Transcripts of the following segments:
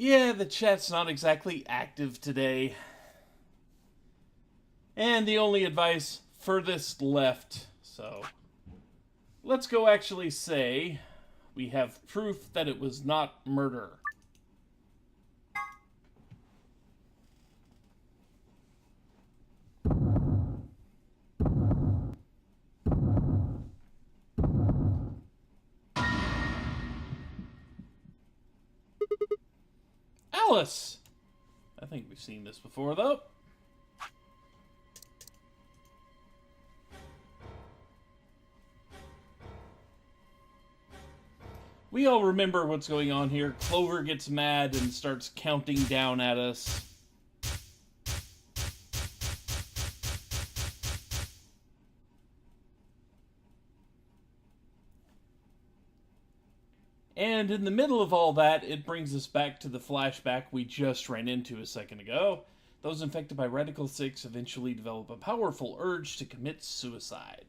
Yeah, the chat's not exactly active today. And the only advice, furthest left. So, let's go actually say we have proof that it was not murder. Alice! I think we've seen this before, though. We all remember what's going on here. Clover gets mad and starts counting down at us. And in the middle of all that, it brings us back to the flashback we just ran into a second ago. Those infected by Radical 6 eventually develop a powerful urge to commit suicide.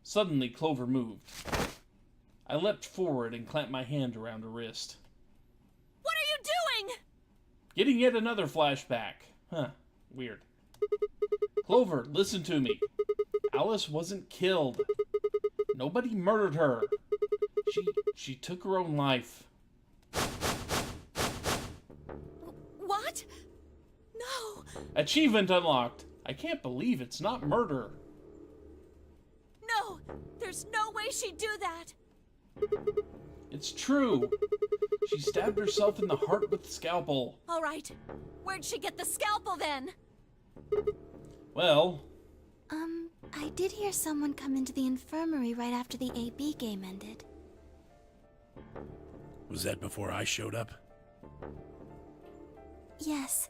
Suddenly, Clover moved. I leapt forward and clamped my hand around her wrist. What are you doing? Getting yet another flashback. Huh, weird. Clover, listen to me. Alice wasn't killed. Nobody murdered her. She took her own life. What? No. Achievement unlocked. I can't believe it's not murder. No. There's no way she'd do that. It's true. She stabbed herself in the heart with the scalpel. All right. Where'd she get the scalpel then? Well, I did hear someone come into the infirmary right after the AB game ended. Was that before I showed up? Yes.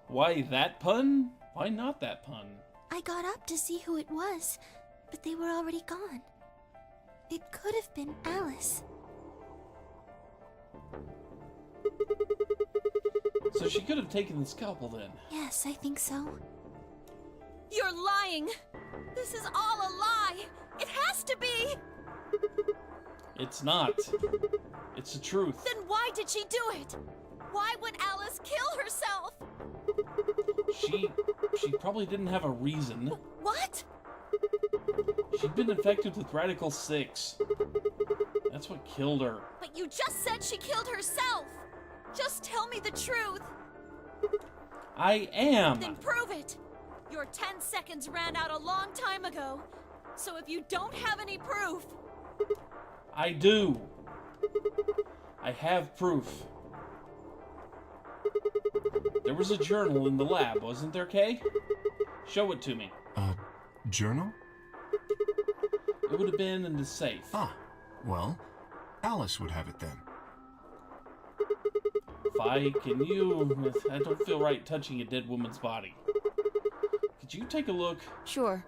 why that pun? Why not that pun? I got up to see who it was, but they were already gone. It could have been Alice. So she could have taken the scalpel then. Yes, I think so. You're lying! This is all a lie! It has to be! It's not. It's the truth. Then why did she do it? Why would Alice kill herself? She probably didn't have a reason. What? She'd been infected with Radical 6. That's what killed her. But you just said she killed herself! Just tell me the truth! I am! Then prove it! Your 10 seconds ran out a long time ago. So if you don't have any proof... I do. I have proof. There was a journal in the lab, wasn't there, Kay? Show it to me. Journal? It would have been in the safe. Ah, well, Alice would have it then. Fi, can you... I don't feel right touching a dead woman's body. Could you take a look? Sure.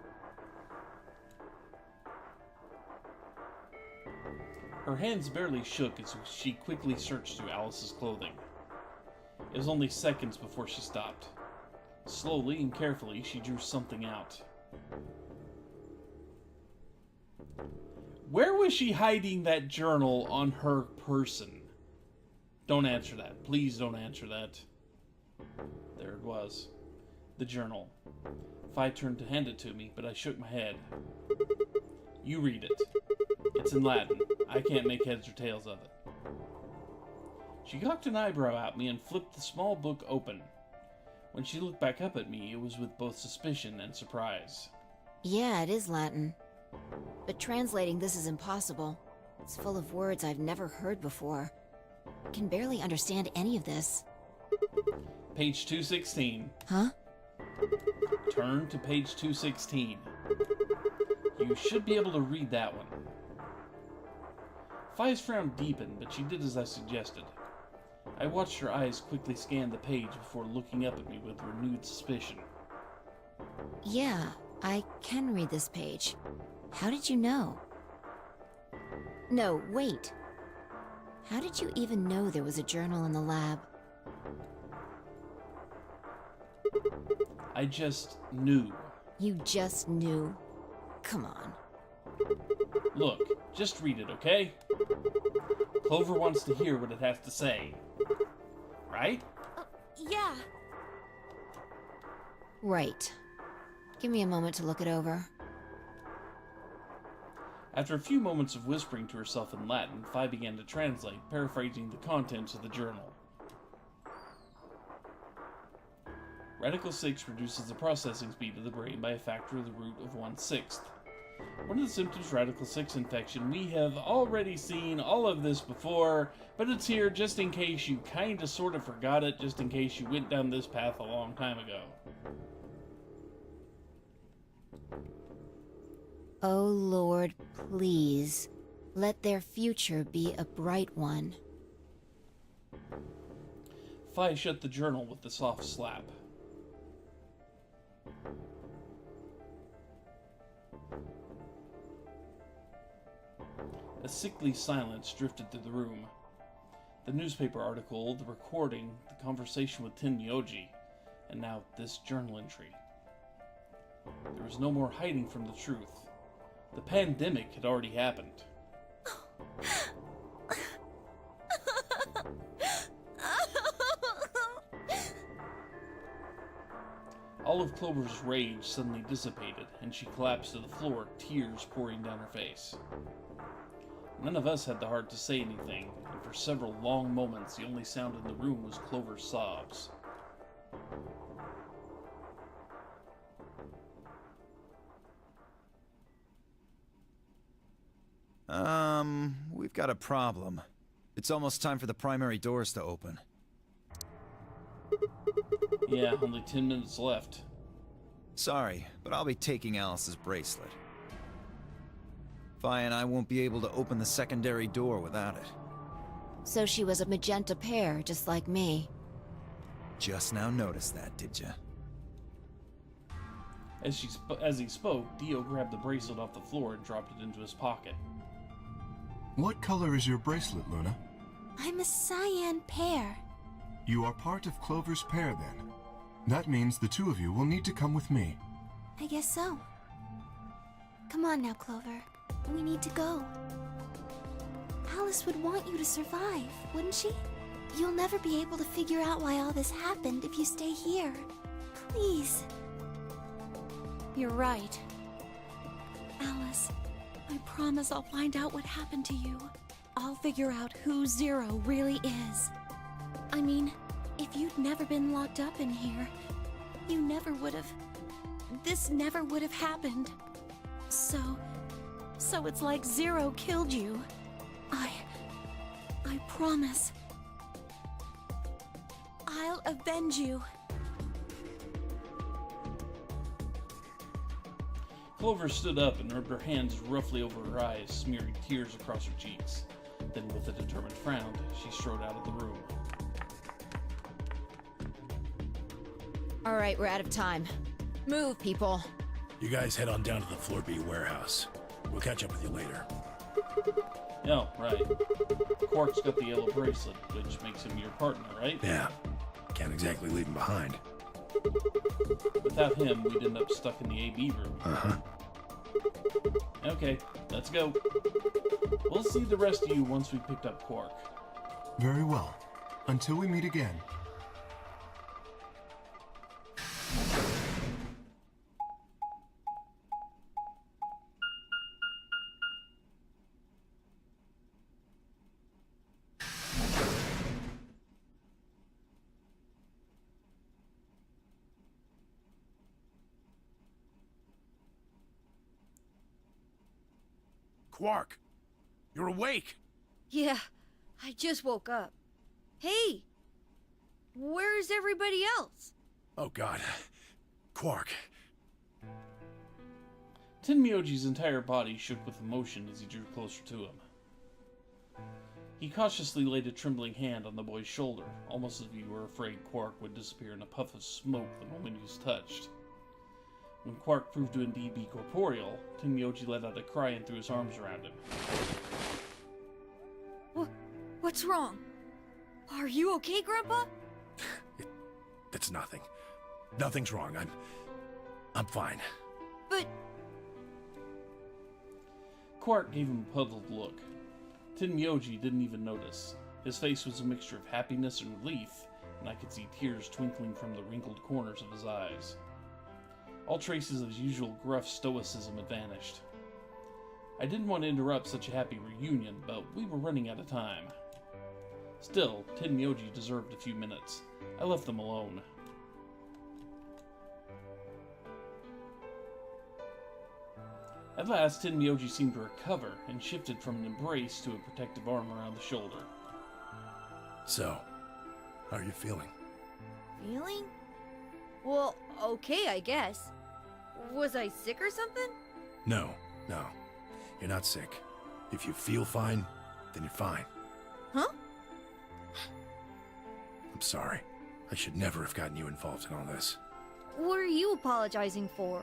Her hands barely shook as she quickly searched through Alice's clothing. It was only seconds before she stopped. Slowly and carefully, she drew something out. Where was she hiding that journal on her person? Don't answer that. Please don't answer that. There it was. The journal. Fi turned to hand it to me, but I shook my head. You read it. It's in Latin. I can't make heads or tails of it. She cocked an eyebrow at me and flipped the small book open. When she looked back up at me, it was with both suspicion and surprise. Yeah, it is Latin. But translating this is impossible. It's full of words I've never heard before. I can barely understand any of this. Page 216. Huh? Turn to page 216. You should be able to read that one. Fi's frown deepened, but she did as I suggested. I watched her eyes quickly scan the page before looking up at me with renewed suspicion. Yeah, I can read this page. How did you know? No, wait. How did you even know there was a journal in the lab? I just knew. You just knew. Come on. Look, just read it, okay? Clover wants to hear what it has to say. Right? Yeah. Right. Give me a moment to look it over. After a few moments of whispering to herself in Latin, Fi began to translate, paraphrasing the contents of the journal. Radical 6 reduces the processing speed of the brain by a factor of the root of 1/6. One of the symptoms of Radical 6 infection, we have already seen all of this before, but it's here just in case you kinda sorta forgot it, just in case you went down this path a long time ago. Oh Lord, please, let their future be a bright one. Fi shut the journal with a soft slap. A sickly silence drifted through the room. The newspaper article, the recording, the conversation with Tin Myoji, and now this journal entry. There was no more hiding from the truth. The pandemic had already happened. All of Clover's rage suddenly dissipated, and she collapsed to the floor, tears pouring down her face. None of us had the heart to say anything, and for several long moments the only sound in the room was Clover's sobs. We've got a problem. It's almost time for the primary doors to open. Yeah, only 10 minutes left. Sorry, but I'll be taking Alice's bracelet. Fi and I won't be able to open the secondary door without it. So she was a magenta pear, just like me. Just now noticed that, did ya? As he spoke, Dio grabbed the bracelet off the floor and dropped it into his pocket. What color is your bracelet, Luna? I'm a cyan pear. You are part of Clover's pair, then. That means the two of you will need to come with me. I guess so. Come on now, Clover. We need to go. Alice would want you to survive, wouldn't she? You'll never be able to figure out why all this happened if you stay here. Please. You're right. Alice, I promise I'll find out what happened to you. I'll figure out who Zero really is. I mean, if you'd never been locked up in here, you never would have... This never would have happened. So it's like Zero killed you. I promise. I'll avenge you. Clover stood up and rubbed her hands roughly over her eyes, smearing tears across her cheeks. Then, with a determined frown, she strode out of the room. All right, we're out of time. Move, people. You guys head on down to the Floor B warehouse. We'll catch up with you later. Oh, right. Quark's got the yellow bracelet, which makes him your partner, right? Yeah. Can't exactly leave him behind. Without him, we'd end up stuck in the AB room. Uh-huh. Okay, let's go. We'll see the rest of you once we picked up Quark. Very well. Until we meet again. Quark! You're awake! Yeah, I just woke up. Hey! Where's everybody else? Oh god. Quark. Tin Myoji's entire body shook with emotion as he drew closer to him. He cautiously laid a trembling hand on the boy's shoulder, almost as if he were afraid Quark would disappear in a puff of smoke the moment he was touched. When Quark proved to indeed be corporeal, Tin Myoji let out a cry and threw his arms around him. What's wrong? Are you okay, Grandpa? That's nothing. Nothing's wrong. I'm fine. But... Quark gave him a puzzled look. Tenmyoji didn't even notice. His face was a mixture of happiness and relief, and I could see tears twinkling from the wrinkled corners of his eyes. All traces of his usual gruff stoicism had vanished. I didn't want to interrupt such a happy reunion, but we were running out of time. Still, Tenmyoji deserved a few minutes. I left them alone. At last, Tenmyoji seemed to recover and shifted from an embrace to a protective arm around the shoulder. So, how are you feeling? Feeling? Well, okay, I guess. Was I sick or something? No. You're not sick. If you feel fine, then you're fine. Huh? I'm sorry. I should never have gotten you involved in all this. What are you apologizing for?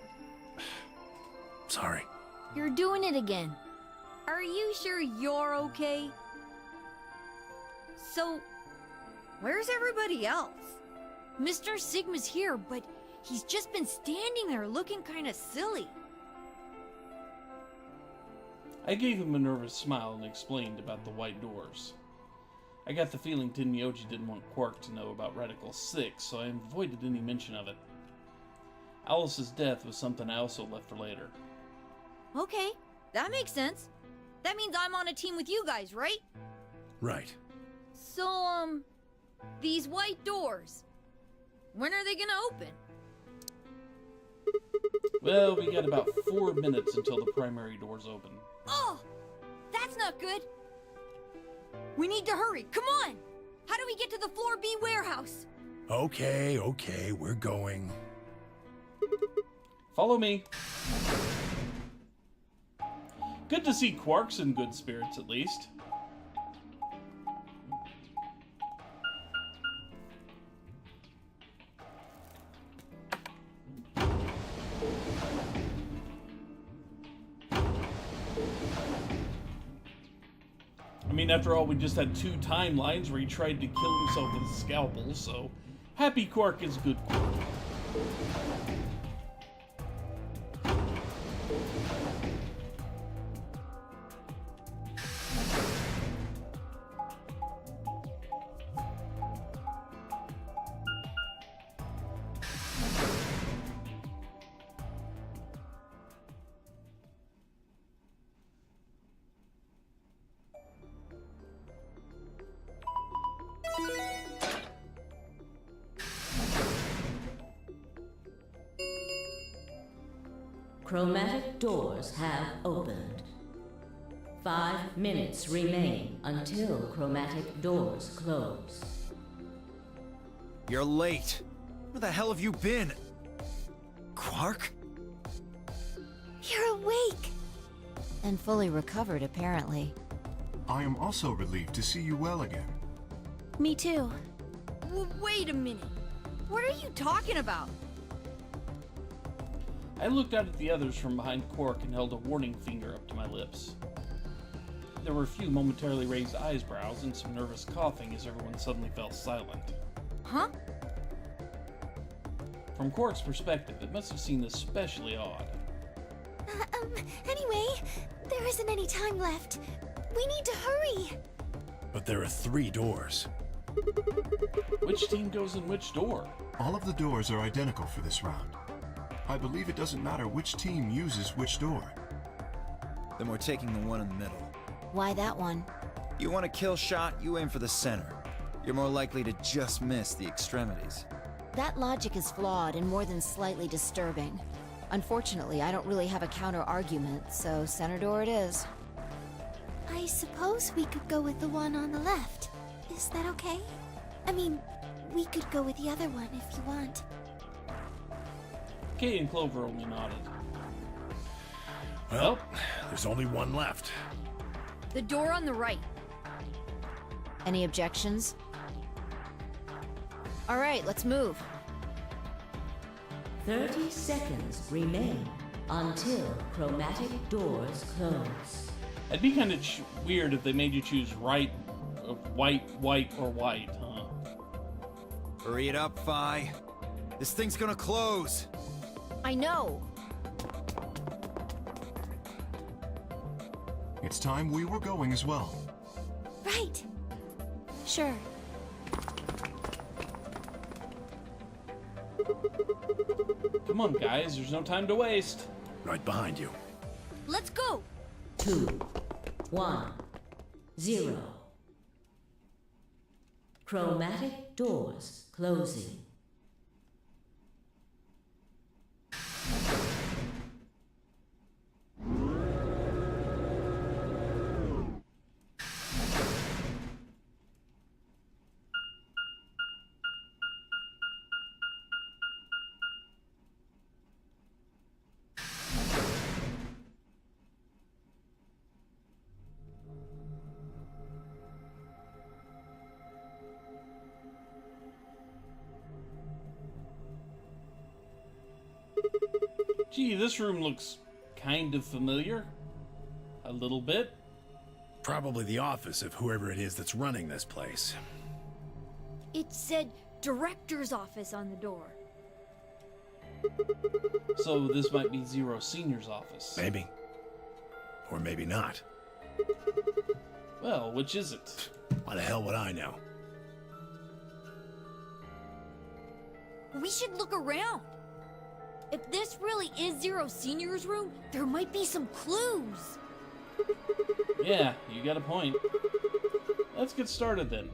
Sorry. You're doing it again. Are you sure you're okay? So, where's everybody else? Mr. Sigma's here, but he's just been standing there looking kinda silly. I gave him a nervous smile and explained about the white doors. I got the feeling Tenmyoji didn't want Quark to know about Radical 6, so I avoided any mention of it. Alice's death was something I also left for later. Okay, that makes sense. That means I'm on a team with you guys, right? Right. So, these white doors, when are they gonna open? Well, we got about 4 minutes until the primary doors open. Oh, that's not good. We need to hurry, come on! How do we get to the Floor B warehouse? Okay, we're going. Follow me. Good to see Quark's in good spirits, at least. I mean, after all, we just had 2 timelines where he tried to kill himself with a scalpel, so happy Quark is good Quark. Chromatic doors have opened. 5 minutes remain until chromatic doors close. You're late. Where the hell have you been? Quark? You're awake! And fully recovered, apparently. I am also relieved to see you well again. Me too. Wait a minute. What are you talking about? I looked out at the others from behind Quark and held a warning finger up to my lips. There were a few momentarily raised eyebrows and some nervous coughing as everyone suddenly fell silent. Huh? From Quark's perspective, it must have seemed especially odd. Anyway, there isn't any time left. We need to hurry. But there are 3 doors. Which team goes in which door? All of the doors are identical for this round. I believe it doesn't matter which team uses which door. Then we're taking the one in the middle. Why that one? You want a kill shot, you aim for the center. You're more likely to just miss the extremities. That logic is flawed and more than slightly disturbing. Unfortunately, I don't really have a counter-argument, so center door it is. I suppose we could go with the one on the left. Is that okay? I mean, we could go with the other one if you want. Kay and Clover only nodded. Well, there's only one left. The door on the right. Any objections? All right, let's move. 30 seconds remain until chromatic doors close. It'd be kind of weird if they made you choose white, or white, or white, huh? Hurry it up, Phi. This thing's gonna close. I know. It's time we were going as well. Right. Sure. Come on, guys, there's no time to waste. Right behind you. Let's go! 2, 1, 0. Chromatic doors closing. Gee, this room looks kind of familiar. A little bit. Probably the office of whoever it is that's running this place. It said director's office on the door. So this might be Zero Senior's office. Maybe. Or maybe not. Well, which is it? Why the hell would I know? We should look around. If this really is Zero Senior's room, there might be some clues. Yeah, you got a point. Let's get started then.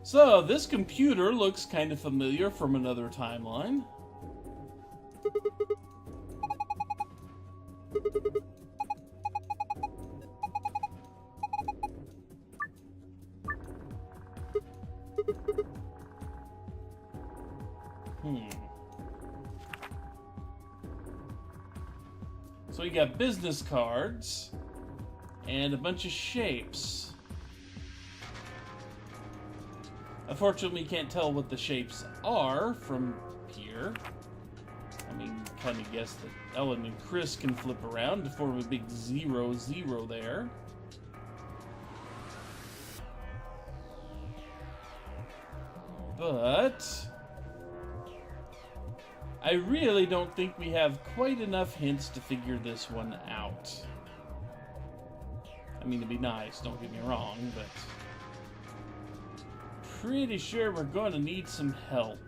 So, this computer looks kind of familiar from another timeline. So we got business cards and a bunch of shapes. Unfortunately, you can't tell what the shapes are from here. I mean, kind of guess that Ellen and Chris can flip around to form a big 0-0 there. But I really don't think we have quite enough hints to figure this one out. I mean, it'd be nice, don't get me wrong, but pretty sure we're going to need some help.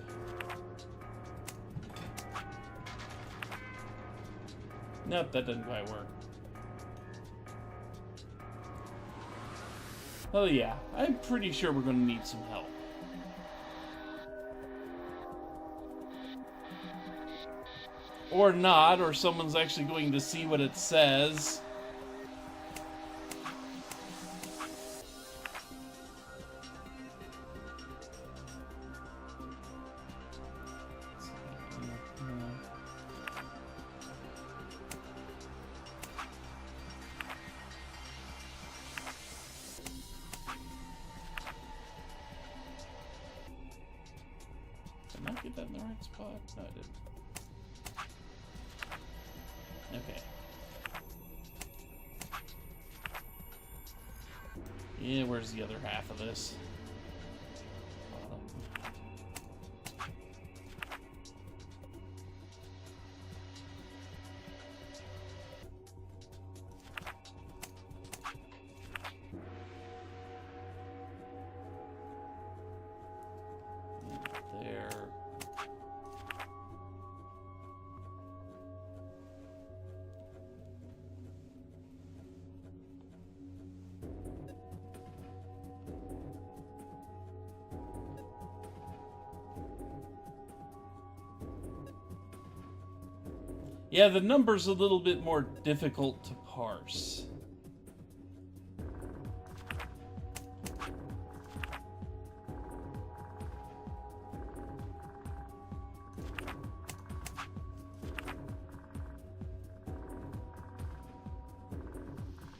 Nope, that doesn't quite work. Oh yeah, I'm pretty sure we're going to need some help. Or not, or someone's actually going to see what it says. Did I not get that in the right spot? No, I didn't. Okay. Yeah, where's the other half of this? There. Yeah, the number's a little bit more difficult to parse.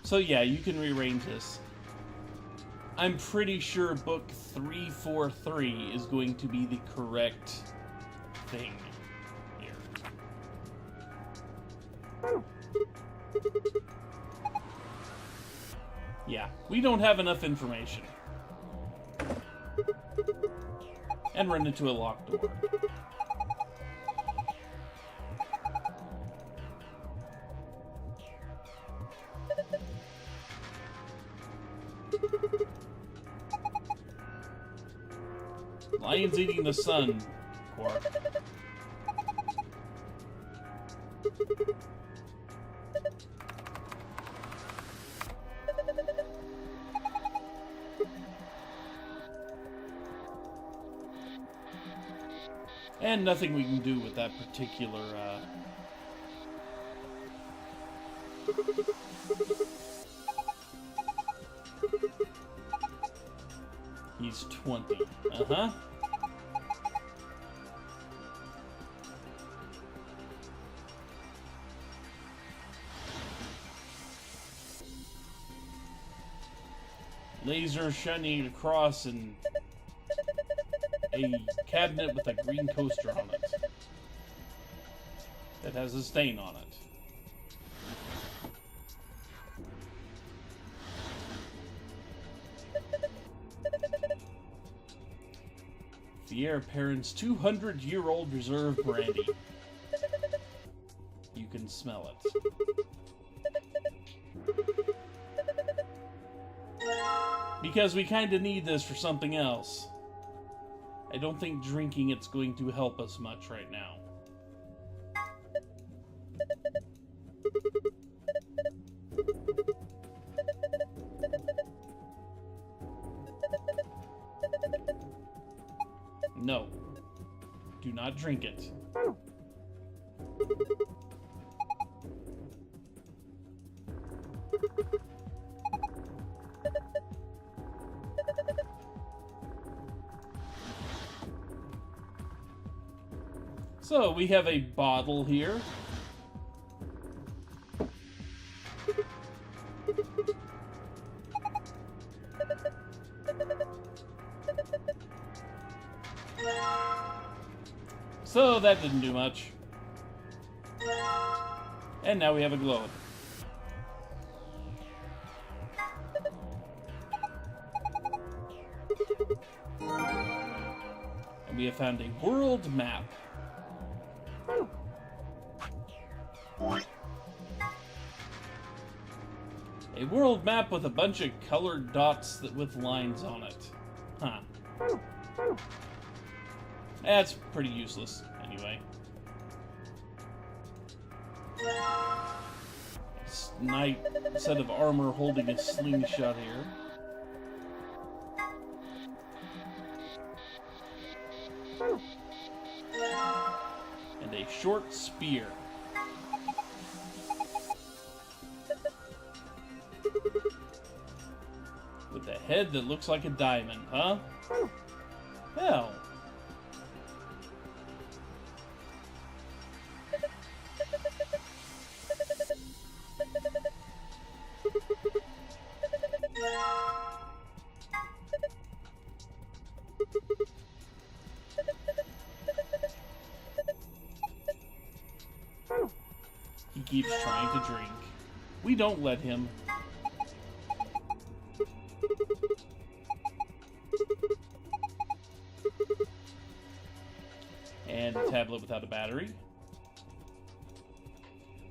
So yeah, you can rearrange this. I'm pretty sure book 343 is going to be the correct thing here. Yeah, we don't have enough information. And run into a locked door. Lion's eating the sun, Quark. And nothing we can do with that particular, He's 20. Uh-huh. Laser shining across and a cabinet with a green coaster on it that has a stain on it. The heir apparent's 200-year-old reserve brandy. You can smell it. Because we kind of need this for something else. I don't think drinking it's going to help us much right now. No. Do not drink it. So, we have a bottle here. So, that didn't do much. And now we have a globe. And we have found a world map. A world map with a bunch of colored dots with lines on it. Huh. That's pretty useless, anyway. Knight set of armor holding a slingshot here. And a short spear. With a head that looks like a diamond, huh? Hell. He keeps trying to drink. We don't let him. And a tablet without a battery.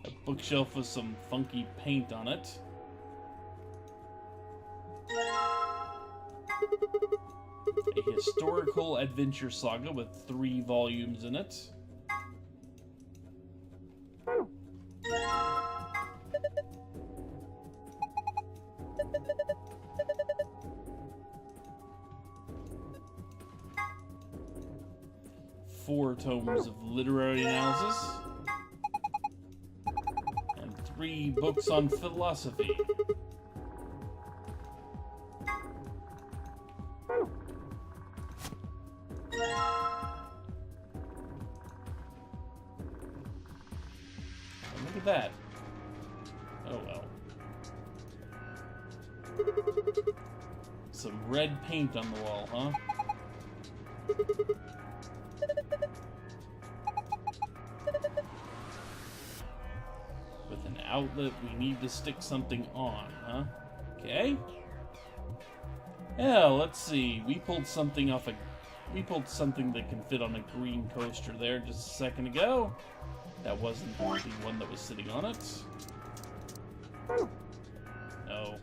A bookshelf with some funky paint on it. A historical adventure saga with 3 volumes in it. Four tomes of literary analysis. And 3 books on philosophy. And look at that. Oh well. Some red paint on the wall, huh? With an outlet we need to stick something on, huh? Okay. Yeah, let's see. We pulled something that can fit on a green coaster there just a second ago. That wasn't the one that was sitting on it. No.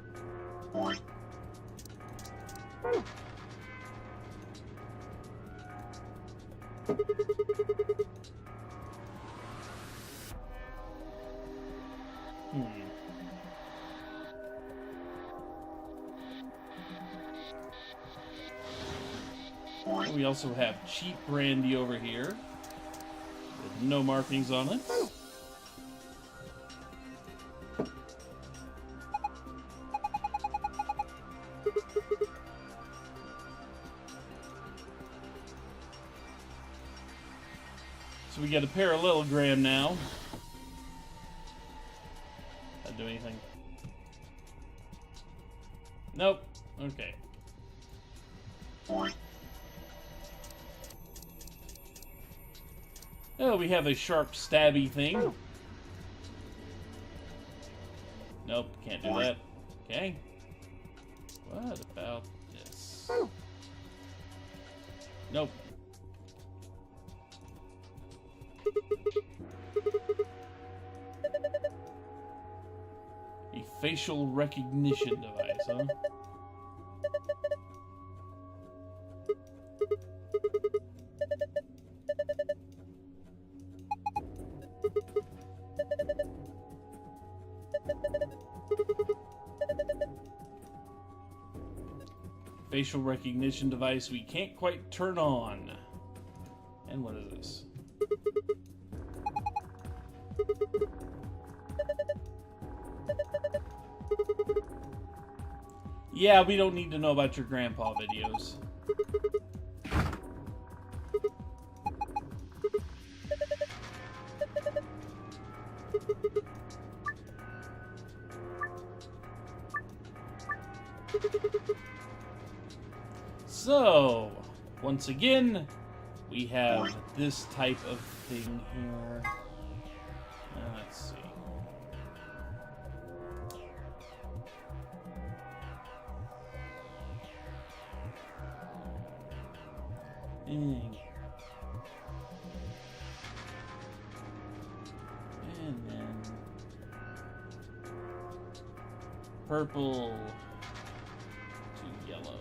We also have cheap brandy over here with no markings on it. So we got a parallelogram now. That do anything? Nope. Okay. Oh, we have a sharp stabby thing. Nope, can't do that. Okay. What about this? Nope. A facial recognition device, huh? Facial recognition device we can't quite turn on. And what is this? Yeah, we don't need to know about your grandpa videos. So, once again, we have this type of thing here. Let's see. And then purple to yellow.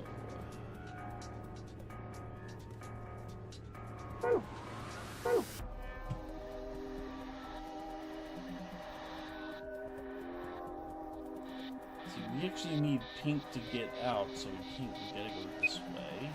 See, we actually need pink to get out, so we gotta go this way.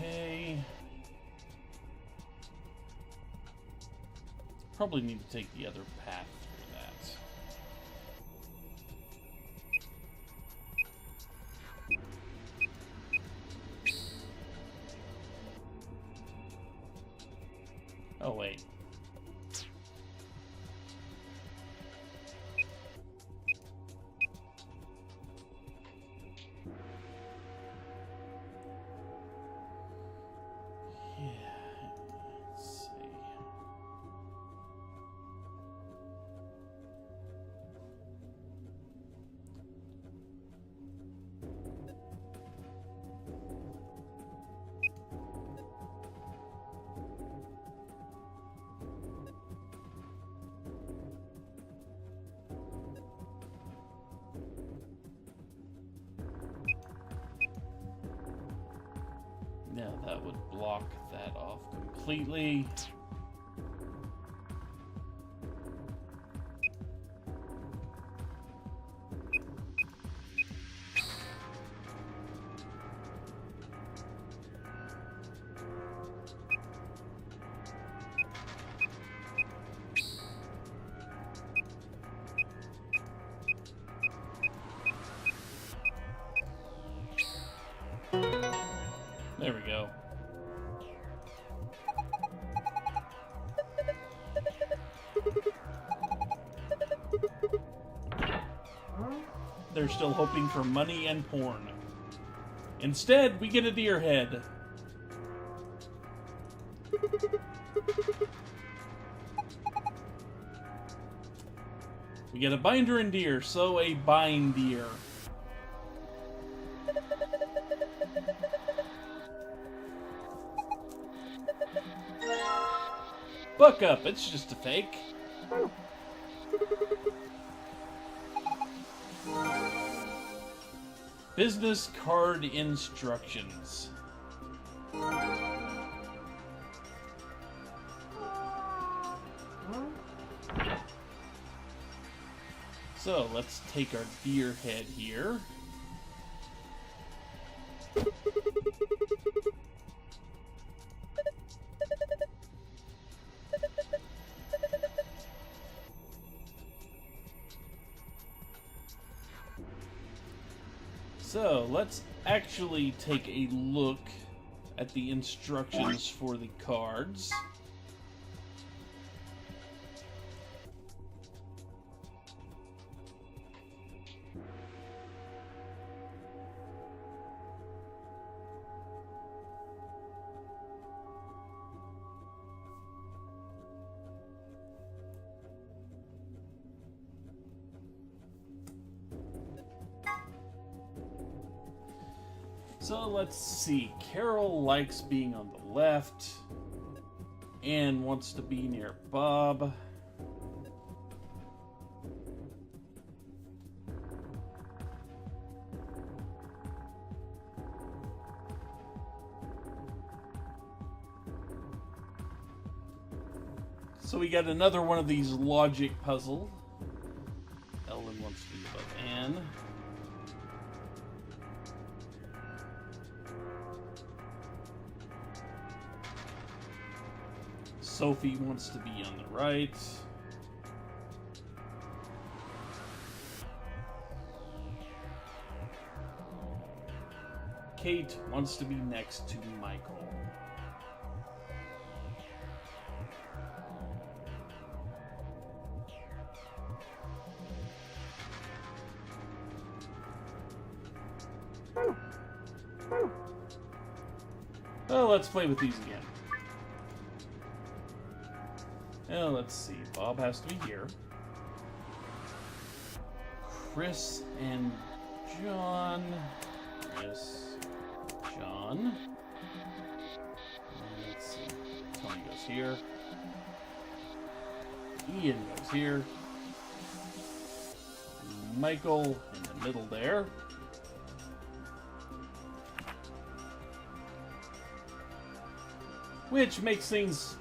Okay. Probably need to take the other path through that. Oh, wait. Now that would block that off completely. There we go. they're still hoping for money and porn. Instead, we get a deer head. We get a binder and deer, so a bind deer. Buck up, it's just a fake. Business card instructions. So let's take our deer head here. So let's actually take a look at the instructions for the cards. So let's see. Carol likes being on the left. Anne wants to be near Bob. So we got another one of these logic puzzle. Ellen wants to be above Anne. Sophie wants to be on the right. Kate wants to be next to Michael. Well, let's play with these again. Well, let's see. Bob has to be here. Chris and John. Chris, John. Let's see. Tony goes here. Ian goes here. Michael in the middle there. Which makes things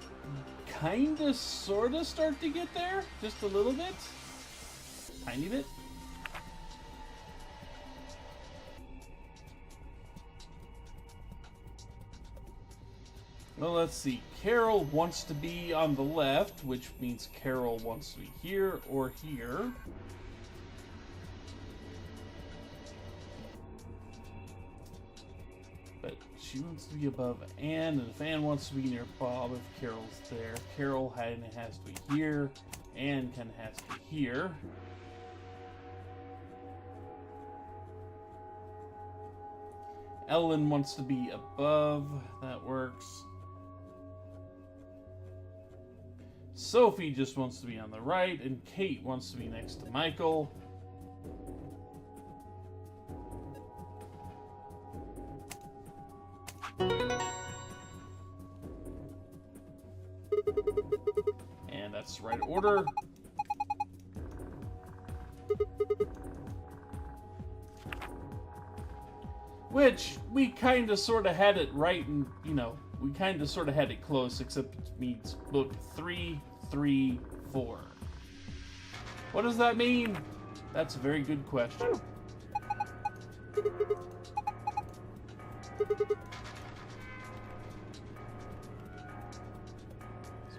kinda, sorta start to get there. Just a little bit. Tiny bit. Well, let's see. Carol wants to be on the left, which means Carol wants to be here or here. But she wants to be above Anne, and if Anne wants to be near Bob, if Carol's there. Carol kinda has to be here. Anne kinda has to be here. Ellen wants to be above. That works. Sophie just wants to be on the right, and Kate wants to be next to Michael. And that's the right order. Which, we kinda sorta had it right, and, you know, we kinda sorta had it close, except it means book 3, 3, 4. What does that mean? That's a very good question. So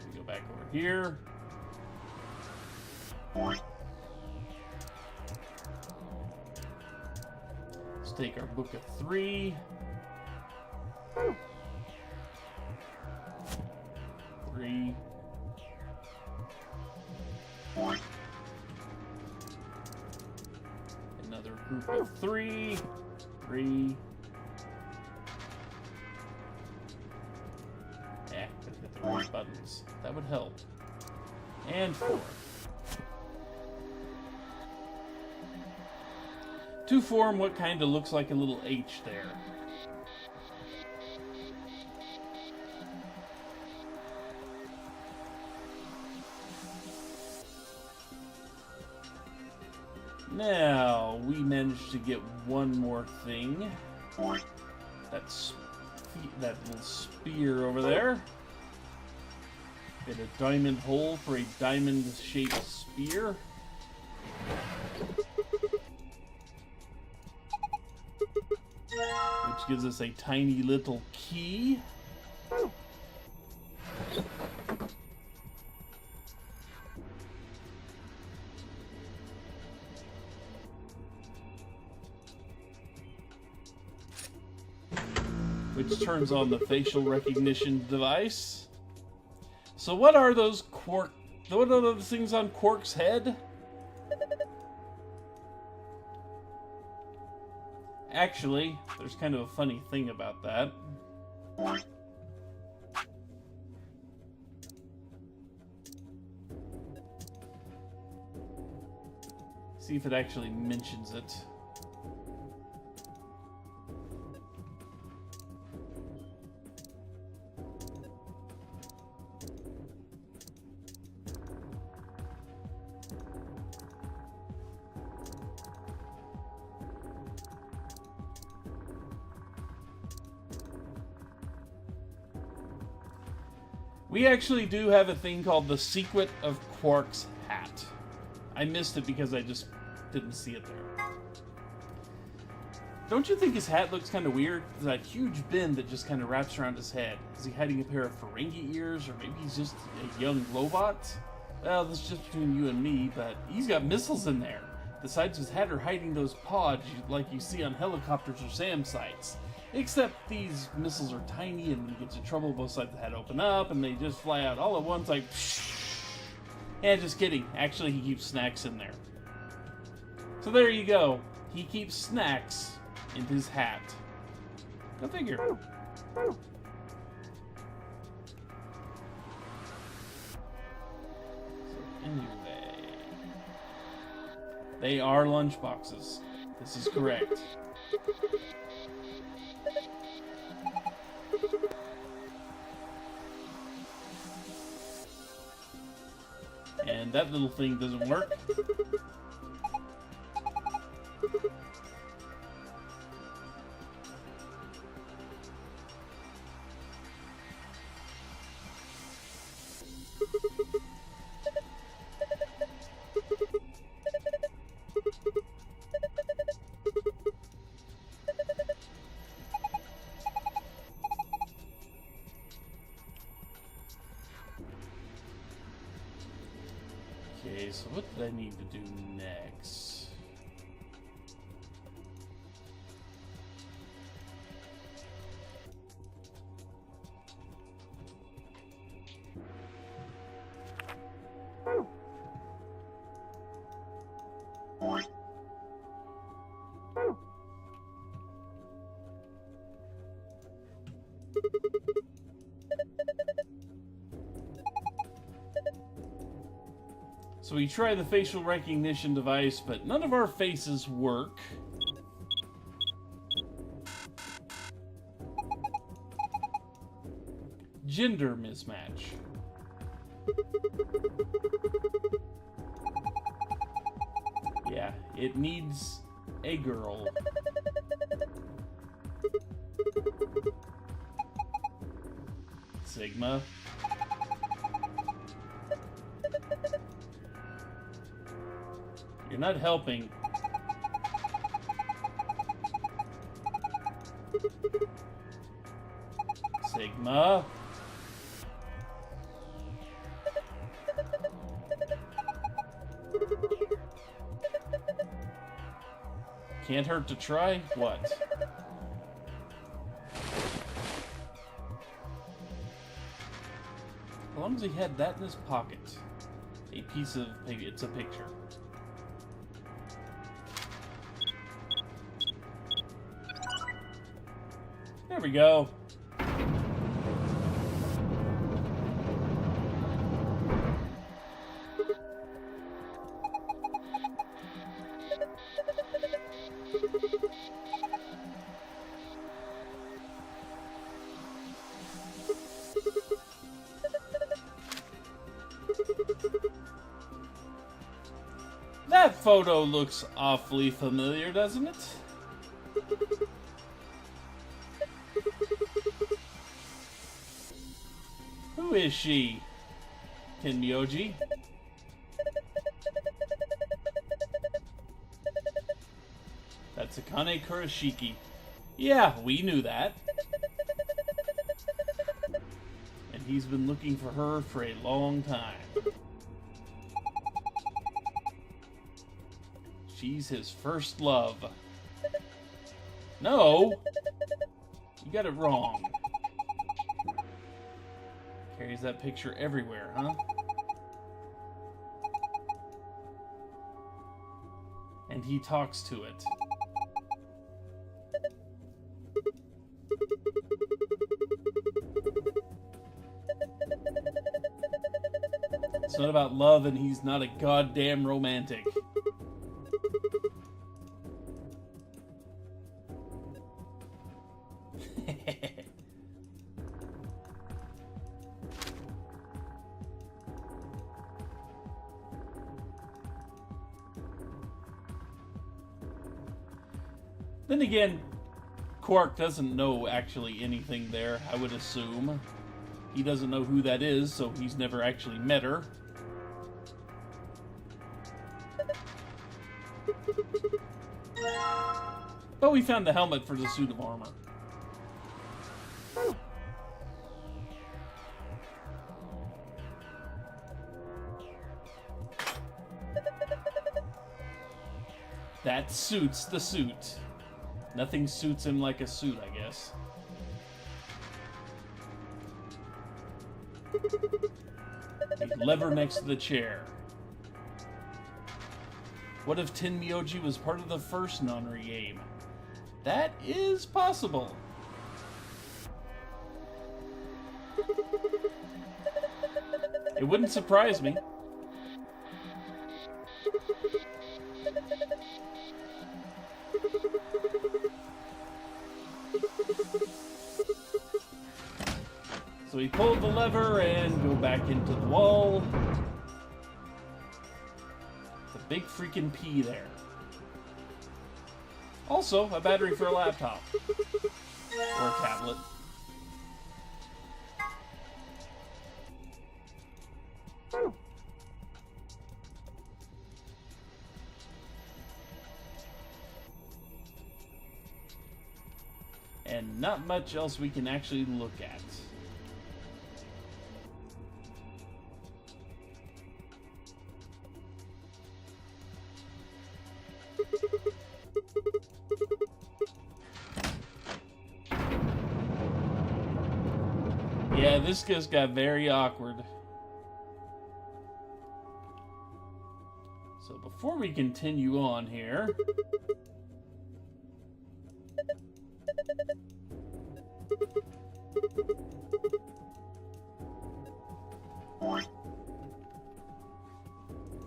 we go back over here. Let's take our book of 3. 3. Another group of 3. 3. Yeah, gotta get the right buttons. That would help. And 4. To form what kind of looks like a little H there. Now, we managed to get one more thing. That little spear over there. Get a diamond hole for a diamond-shaped spear. Which gives us a tiny little key. Which turns on the facial recognition device. So what are those what are those things on Quark's head? Actually, there's kind of a funny thing about that. See if it actually mentions it. We actually do have a thing called the Secret of Quark's Hat. I missed it because I just didn't see it there. Don't you think his hat looks kind of weird? There's that huge bend that just kind of wraps around his head. Is he hiding a pair of Ferengi ears, or maybe he's just a young Lobot? Well, this is just between you and me, but he's got missiles in there. The sides of his hat are hiding those pods like you see on helicopters or SAM sites. Except these missiles are tiny, and when he gets in trouble, both sides of the head open up, and they just fly out all at once like... Yeah, just kidding. Actually, he keeps snacks in there. So there you go. He keeps snacks in his hat. Go figure. So anyway... They are lunchboxes. This is correct. And that little thing doesn't work. Okay, so what did I need to do next? So we try the facial recognition device, but none of our faces work. Gender mismatch. Yeah, it needs a girl. Sigma. You're not helping. Sigma. Can't hurt to try? What? As long as he had that in his pocket. A piece of... maybe it's a picture. There we go. That photo looks awfully familiar, doesn't it? Who is she? Tenmyoji? That's Akane Kurashiki. Yeah, we knew that. And he's been looking for her for a long time. She's his first love. No! You got it wrong. Carries that picture everywhere, huh? And he talks to it. It's not about love, and he's not a goddamn romantic. Then again, Quark doesn't know actually anything there, I would assume. He doesn't know who that is, so he's never actually met her. But we found the helmet for the suit of armor. That suits the suit. Nothing suits him like a suit, I guess. The lever next to the chair. What if Tenmyoji was part of the first Nonary game? That is possible. It wouldn't surprise me. So we pulled the lever and go back into the wall. It's a big freaking P there. Also, a battery for a laptop. Or a tablet. And not much else we can actually look at. Yeah, this just got very awkward. So before we continue on here...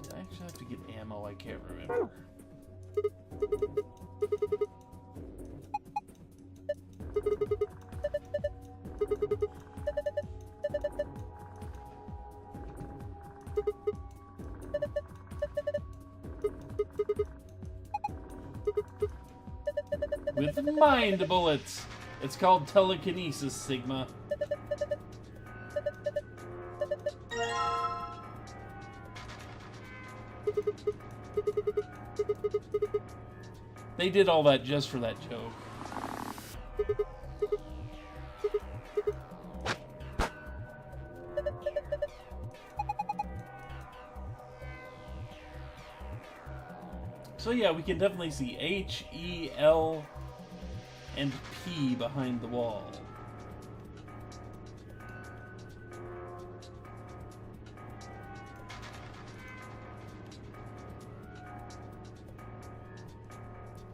Did I actually have to get ammo? I can't remember. With mind bullets. It's called telekinesis, Sigma. They did all that just for that joke. So yeah, we can definitely see H, E, L, and P behind the wall.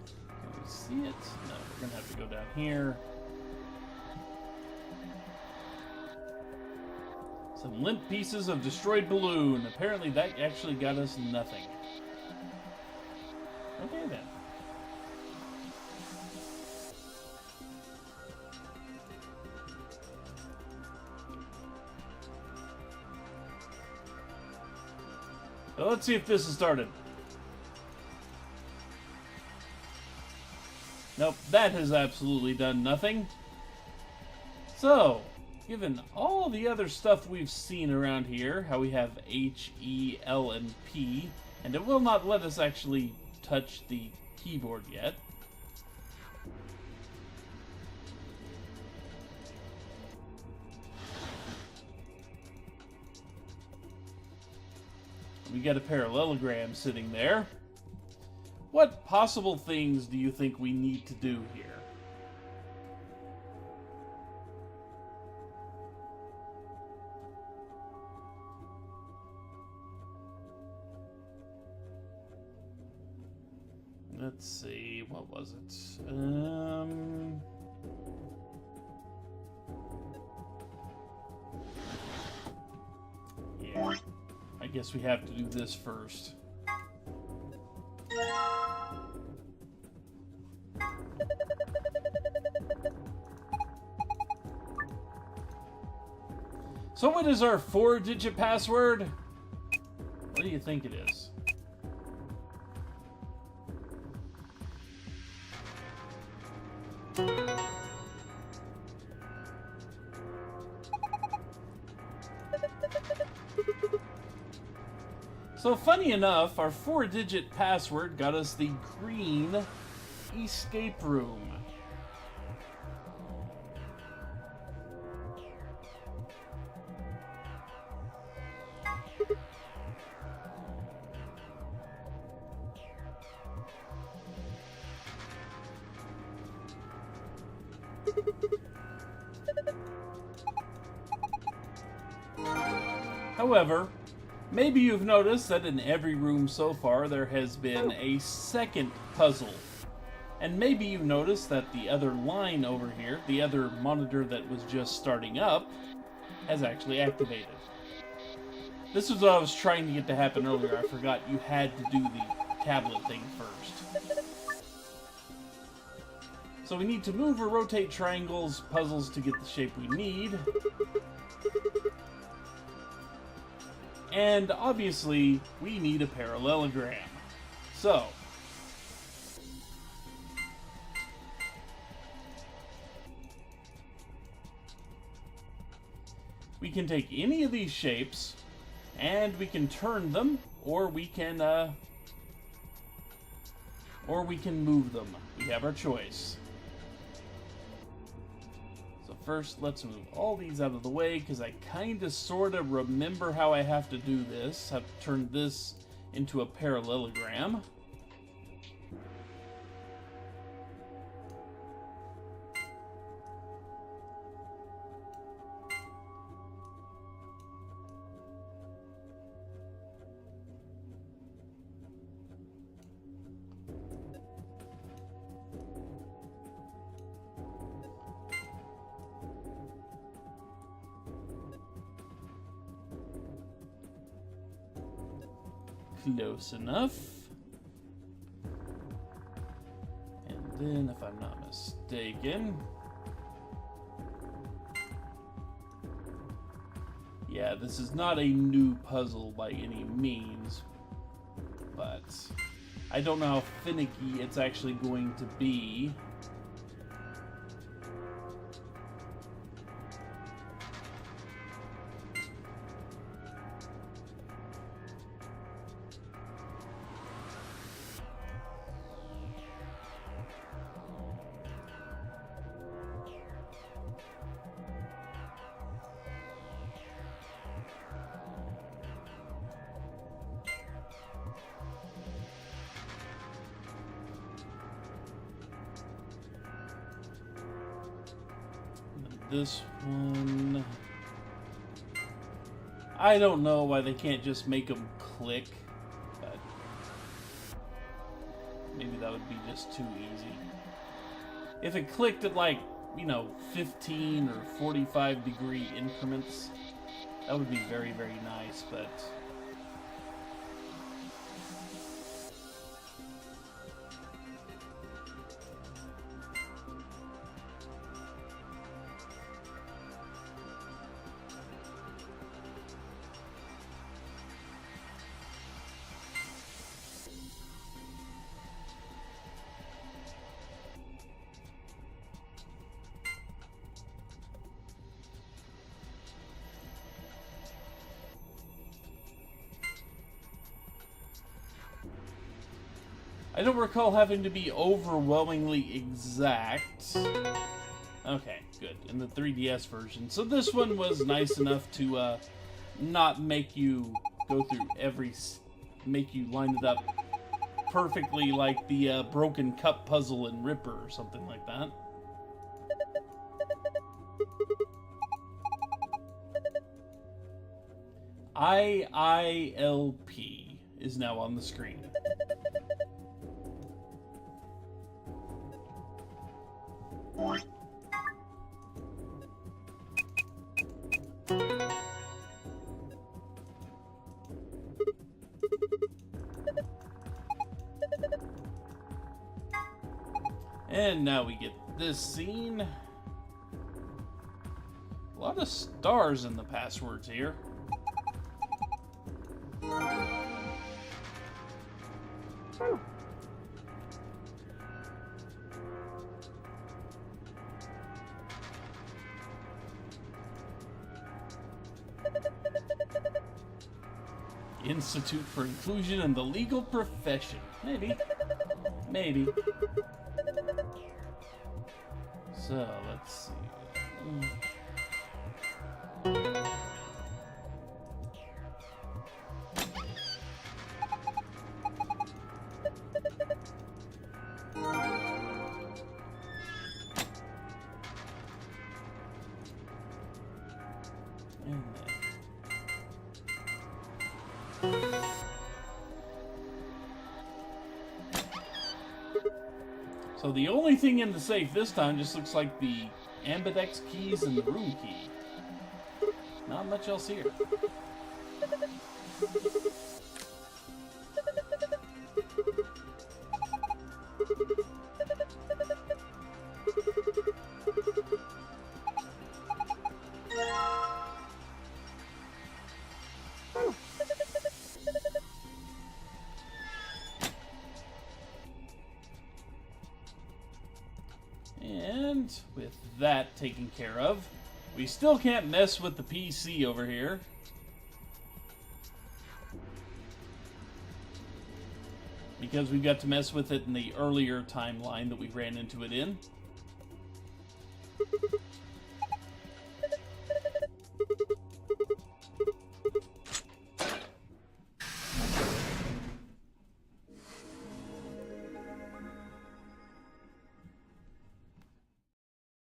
Can we see it? No, we're gonna have to go down here. Some limp pieces of destroyed balloon. Apparently that actually got us nothing. Okay then. So let's see if this has started. Nope, that has absolutely done nothing. So, given all the other stuff we've seen around here, how we have H, E, L, and P, and it will not let us actually touch the keyboard yet. We got a parallelogram sitting there. What possible things do you think we need to do here? Let's see, what was it? Yeah, I guess we have to do this first. So what is our 4-digit password? What do you think it is? So funny enough, our 4-digit password got us the green escape room. However, maybe you've noticed that in every room so far there has been a second puzzle. And maybe you've noticed that the other line over here, the other monitor that was just starting up, has actually activated. This was what I was trying to get to happen earlier. I forgot you had to do the tablet thing first. So we need to move or rotate triangles, puzzles to get the shape we need. And obviously, we need a parallelogram. So, we can take any of these shapes, and we can turn them, or we can move them. We have our choice. First, let's move all these out of the way, because I kind of sort of remember how I have to do this. I have to turn this into a parallelogram. Close enough. And then, if I'm not mistaken... Yeah, this is not a new puzzle by any means, but I don't know how finicky it's actually going to be. This one... I don't know why they can't just make them click, but maybe that would be just too easy. If it clicked at like, 15 or 45 degree increments, That would be very, very nice, but... I don't recall having to be overwhelmingly exact. Okay, good. In the 3DS version. So this one was nice enough to not make you go through every... make you line it up perfectly like the broken cup puzzle in Ripper or something like that. IILP is now on the screen. And now we get this scene. A lot of stars in the passwords here. Institute for Inclusion in the Legal Profession. Maybe. Maybe. So, let's see. So the only thing in the safe this time just looks like the ambidex keys and the room key. Not much else here. And with that taken care of, we still can't mess with the PC over here. Because we've got to mess with it in the earlier timeline that we ran into it in.